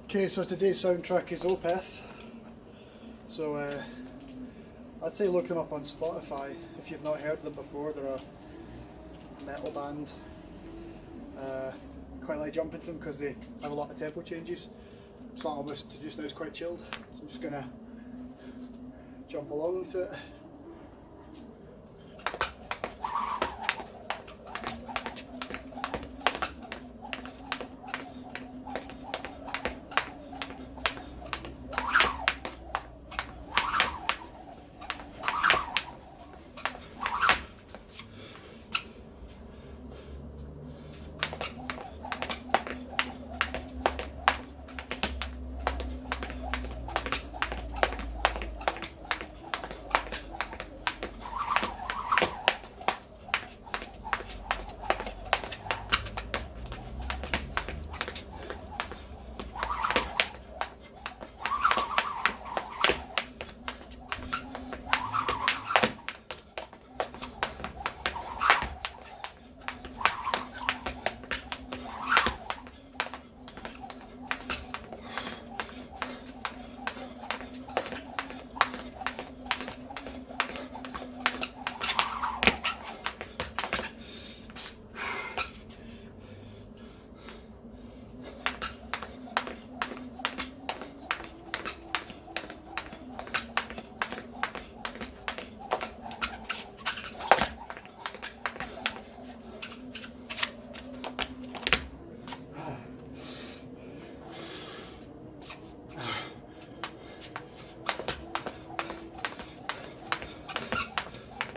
Okay, so today's soundtrack is Opeth. So I'd say look them up on Spotify if you've not heard them before. They're a metal band. Quite like jumping to them because they have a lot of tempo changes. Song almost just now is quite chilled, so I'm just gonna jump along to it.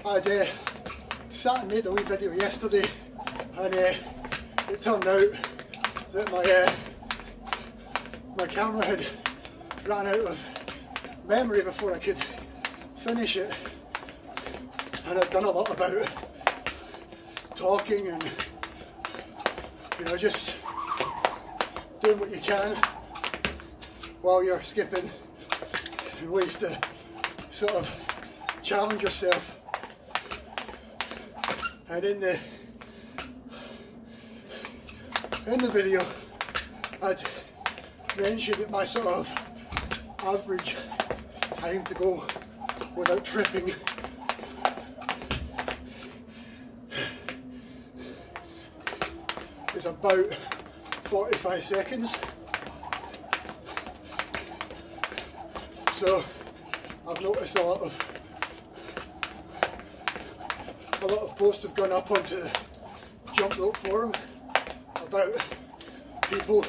I'd sat and made a wee video yesterday, and it turned out that my camera had ran out of memory before I could finish it, and I'd done a lot about talking and just doing what you can while you're skipping, and ways to sort of challenge yourself. And in the video, I'd mentioned that my sort of average time to go without tripping is about 45 seconds. So I've noticed a lot of posts have gone up onto the Jump Rope forum about people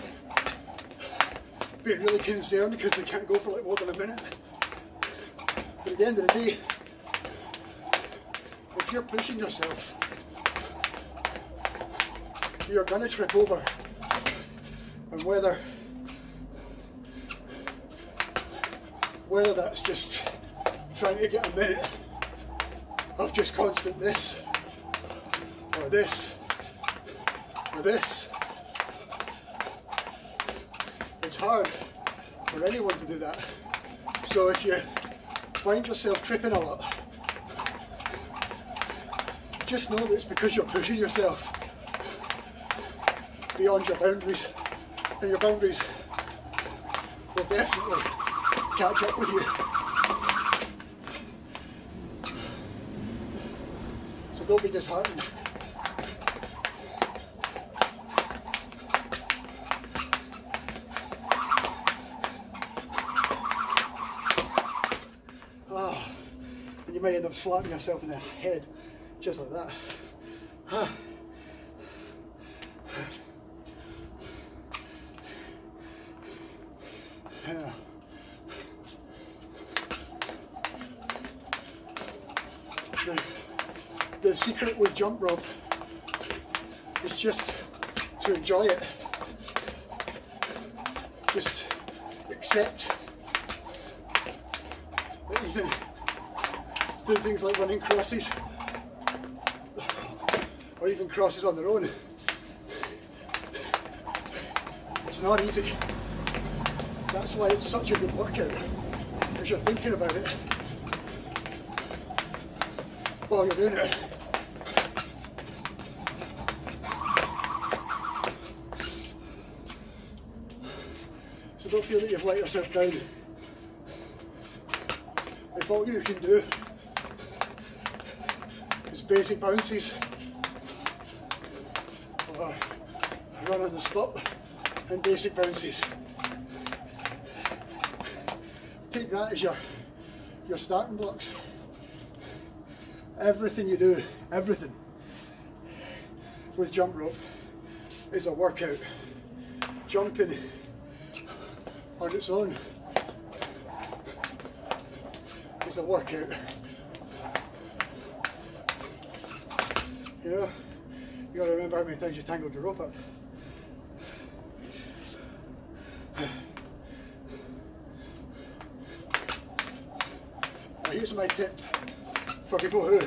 being really concerned because they can't go for like more than a minute. But at the end of the day, if you're pushing yourself, you're gonna trip over. And whether that's just trying to get a minute of just constant this, or this, or this, it's hard for anyone to do that. So if you find yourself tripping a lot, just know that it's because you're pushing yourself beyond your boundaries, and your boundaries will definitely catch up with you. So don't be disheartened. And you may end up slapping yourself in the head just like that. The secret with jump rope is just to enjoy it. Just accept that even through things like running crosses, or even crosses on their own, it's not easy. That's why it's such a good workout, because you're thinking about it while you're doing it. So don't feel that you've let yourself down. If all you can do is basic bounces or run on the spot and basic bounces, take that as your starting blocks. Everything you do, everything with jump rope is a workout. Jumping on its own is a workout. You know, you gotta remember how many times you tangled your rope up. Now here's my tip for people who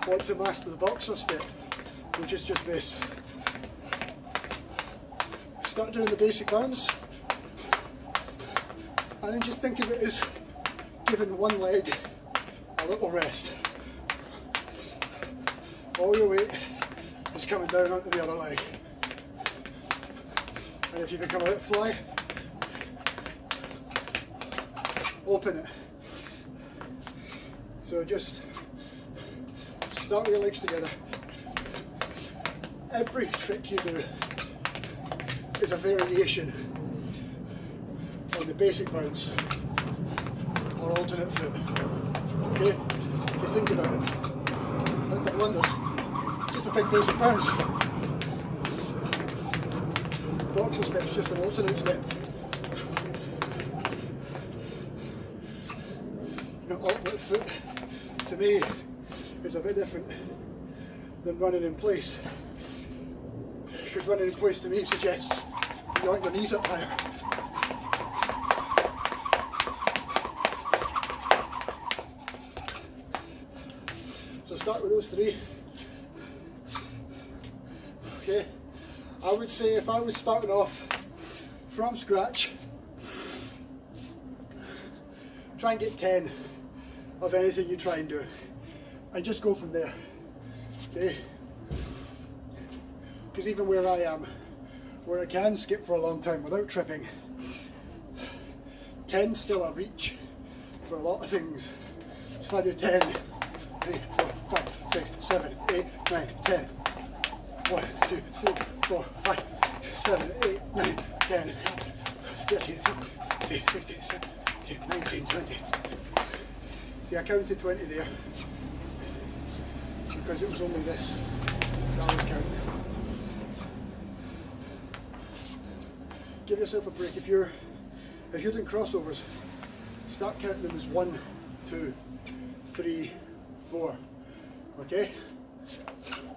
want to master the boxer step, which is just this. Start doing the basic bounce, and then just think of it as giving one leg a little rest. All your weight is coming down onto the other leg. And if you become a bit fly, open it. So just start with your legs together. Every trick you do is a variation on the basic bounce or alternate foot. Okay? If you think about it, like the blunders, just a big basic bounce. Boxer step's just an alternate step. Now, alternate foot to me is a bit different than running in place, because running in place to me suggests you want your knees up higher. So start with those three. Okay, I would say if I was starting off from scratch, try and get 10 of anything you try and do, and just go from there. Okay, because even where I am, where I can skip for a long time without tripping, 10's still a reach for a lot of things. So if I do 10, 3, 4, 5, 6, 7, 8, 9, 10. 1, 2, 3, 4, 5, 7, 8, 9, 10, 13, 14, 16, 17, 19, 20. See, I counted 20 there because it was only this that I was counting. Give yourself a break. If you're doing crossovers, start counting them as 1, 2, 3, 4. Okay?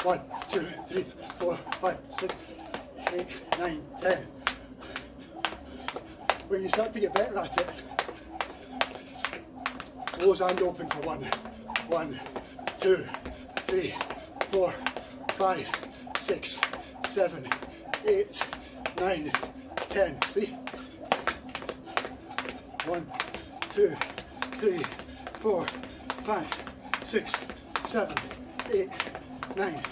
1, 2, 3, 4, 5, 6, 8, 9, 10. When you start to get better at it, close and open for 1, 1, 2, 3, 4, 5, 6, 7, 8, 9, 10. See? 1, 2, 3, 4, 5, 6, 7, 8, 9,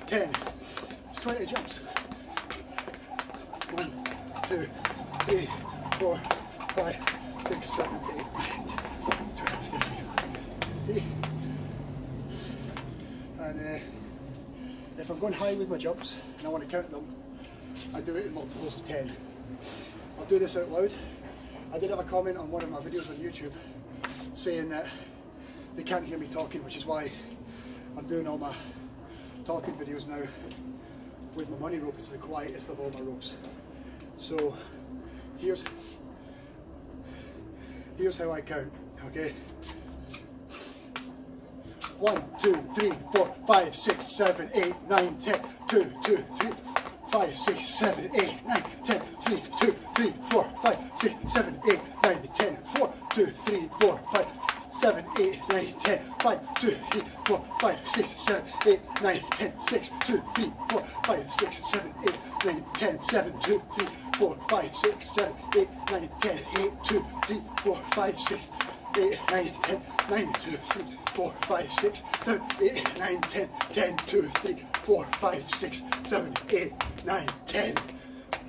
10. It's 20 jumps. 1, 2, 3, 4, 5, 6, 7, 8, 9, 10, 12, 13. And if I'm going high with my jumps and I want to count them, I do it in multiples of 10. I'll do this out loud. I did have a comment on one of my videos on YouTube saying that they can't hear me talking, which is why I'm doing all my talking videos now with my money rope. It's the quietest of all my ropes. So here's how I count, okay? 1, 2, 3, 4, 5, 6, 7, 8, 9, 10, 2, 2, 3, 5, 6, 7, 8, 9, 10, 3, 2, 3, 4, 5, 6, 7, 8, 9, 10, 4, 2, 3, 4, 5, 7, 8, 9, 10, 5, 2, 3, 4, 5, 6, 7, 8, 9, 10, 6, 2, 3, 4, 5, 6, 7, 8, 9, 10, 7, 2, 3, 4, 5, 6, 7, 8, 9, 10, 8, 2, 3, 4, 5, 6, 8, 9, 10, 9, 2, 3, 4, 5, 6, 7, 8, 9, 10, 10, 2, 3, 4, 5, 6, 7, 8, 9, 10.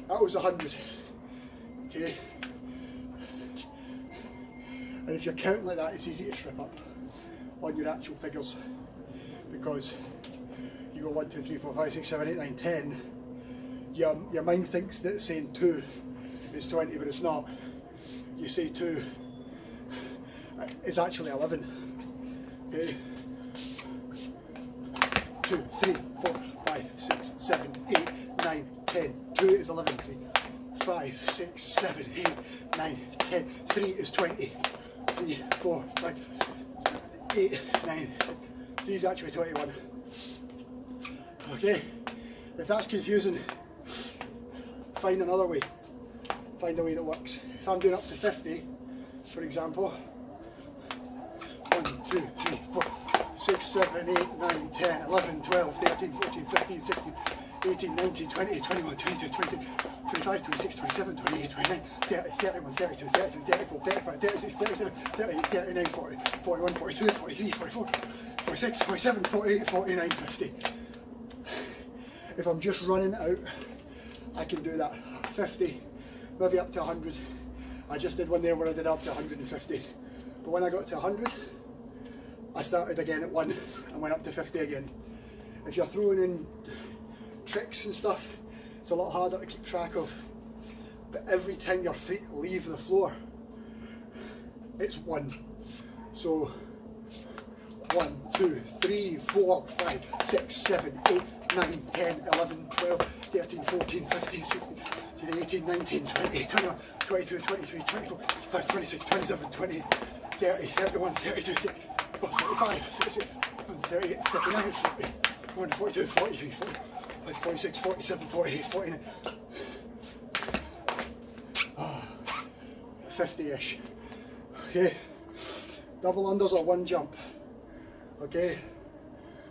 That was 100. Okay. And if you're counting like that, it's easy to trip up on your actual figures, because you go 1, 2, 3, 4, 5, 6, 7, 8, 9, 10. Your mind thinks that saying 2 is 20, but it's not. You say 2 is actually 11. Okay. 2, 3, 4, 5, 6, 7, 8, 9, 10. 2 is 11. 3, 5, 6, 7, 8, 9, 10. 3 is 20. 3, 4, 5, 8, 9, 10. 3 is actually 21. Okay, if that's confusing, find another way. Find a way that works. If I'm doing up to 50, for example, 1, 2, 3, 4, 6, 7, 8, 9, 10, 11, 12, 13, 14, 15, 16, 18, 19, 20, 21, 22, 23, 25, 26, 27, 28, 29, 30, 31, 32, 33, 34, 35, 36, 37, 38, 39, 40, 41, 42, 43, 44, 46, 47, 48, 49, 50. If I'm just running out, I can do that. 50, maybe up to 100. I just did one there where I did up to 150. But when I got to 100, I started again at 1 and went up to 50 again. If you're throwing in tricks and stuff, it's a lot harder to keep track of. But every time your feet leave the floor, it's 1. So 1, 2, 3, 4, 5, 6, 7, 8, 9, 10, 11, 12, 13, 14, 15, 16, 18, 19, 20, 21, 22, 23, 24, 25, 26, 27, 28, 30, 31, 32, 34, 35, 36, 38, 39, 41, 42, 43, 45, 46, 47, 48, 49, 50-ish. Okay, double unders are 1 jump. Okay,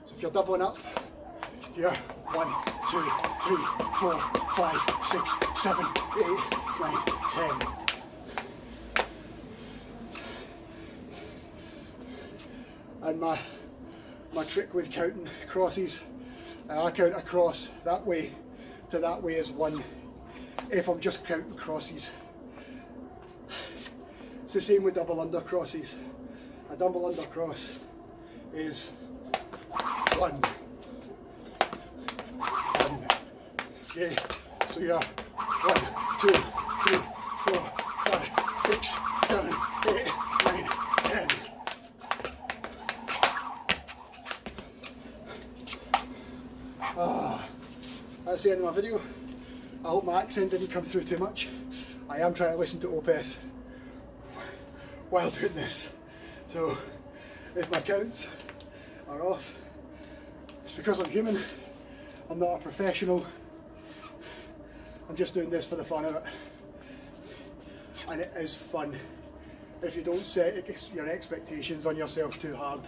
so if you're doubling up, you're 1, 2, 3, 4, 5, 6, 7, 8, 9, 10. And my trick with counting crosses, I count across that way to that way as 1 if I'm just counting crosses. It's the same with double under crosses. A double under cross is 1. Okay, so you're 1, 2, 3, 4, 5, 6, 7, 8, 9, 10. That's the end of my video. I hope my accent didn't come through too much. I am trying to listen to Opeth while doing this. So if my counts are off, it's because I'm human. I'm not a professional. I'm just doing this for the fun of it. And it is fun if you don't set your expectations on yourself too hard.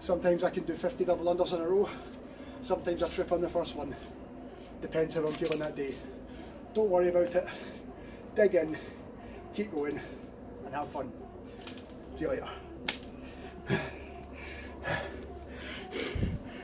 Sometimes I can do 50 double unders in a row. Sometimes I trip on the first one. Depends how I'm feeling that day. Don't worry about it. Dig in, keep going, and have fun. See you later.